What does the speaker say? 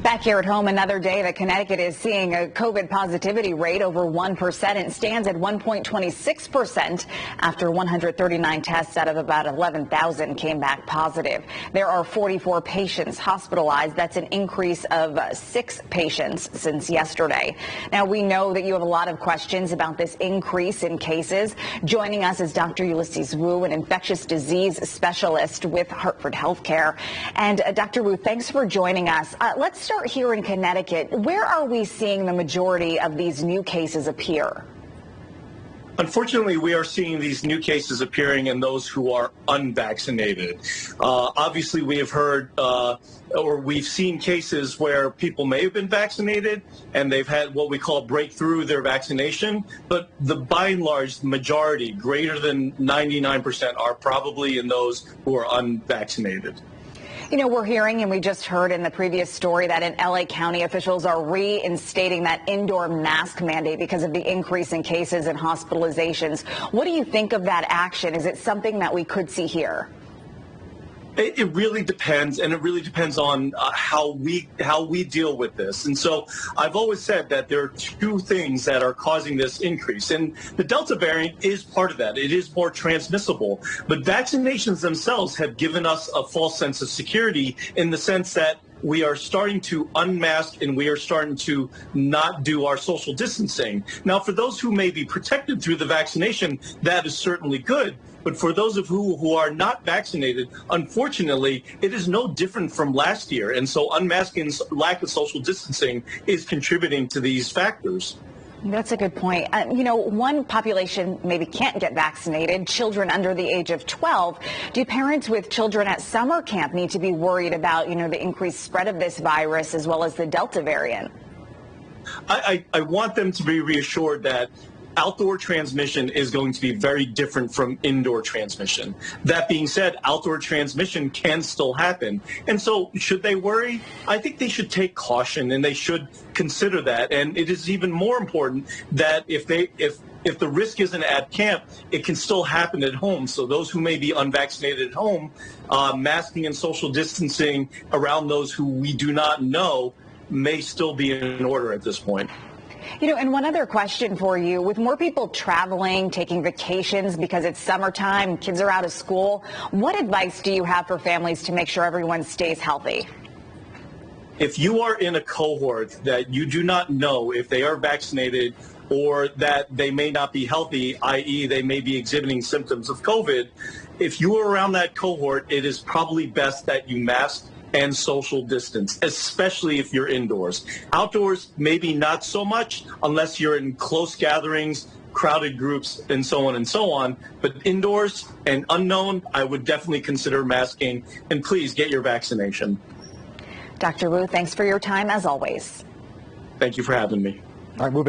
Back here at home, another day that Connecticut is seeing a COVID positivity rate over 1%. It stands at 1.26% after 139 tests out of about 11,000 came back positive. There are 44 patients hospitalized. That's an increase of 6 patients since yesterday. Now, we know that you have a lot of questions about this increase in cases. Joining us is Dr. Ulysses Wu, an infectious disease specialist with Hartford Healthcare. And Dr. Wu, thanks for joining us. Let's start here in Connecticut. Where are we seeing the majority of these new cases appear? Unfortunately, we are seeing these new cases appearing in those who are unvaccinated. Obviously, we have heard or we've seen cases where people may have been vaccinated and they've had what we call breakthrough their vaccination, but by and large, the majority, greater than 99%, are probably in those who are unvaccinated. You know, we're hearing, and we just heard in the previous story, that in LA County officials are reinstating that indoor mask mandate because of the increase in cases and hospitalizations. What do you think of that action? Is it something that we could see here? It really depends, and it really depends on how we deal with this. And so I've always said that there are two things that are causing this increase, and the Delta variant is part of that. It is more transmissible, but vaccinations themselves have given us a false sense of security in the sense that we are starting to unmask and we are starting to not do our social distancing. Now, for those who may be protected through the vaccination, that is certainly good. But for those of who are not vaccinated, unfortunately, it is no different from last year. And so unmasking, lack of social distancing is contributing to these factors. That's a good point. You know, one population maybe can't get vaccinated, children under the age of 12. Do parents with children at summer camp need to be worried about, the increased spread of this virus as well as the Delta variant? I want them to be reassured that outdoor transmission is going to be very different from indoor transmission. That being said, outdoor transmission can still happen. And so should they worry? I think they should take caution and they should consider that. And it is even more important that if the risk isn't at camp, it can still happen at home. So those who may be unvaccinated at home, masking and social distancing around those who we do not know may still be in order at this point. And one other question for you. With more people traveling, taking vacations because it's summertime, kids are out of school, what advice do you have for families to make sure everyone stays healthy? If you are in a cohort that you do not know if they are vaccinated or that they may not be healthy, i.e. they may be exhibiting symptoms of COVID, if you are around that cohort, it is probably best that you mask and social distance, especially if you're indoors. Outdoors, maybe not so much unless you're in close gatherings, crowded groups, and so on. But indoors and unknown, I would definitely consider masking. And please get your vaccination. Dr. Wu, thanks for your time as always. Thank you for having me. All right, moving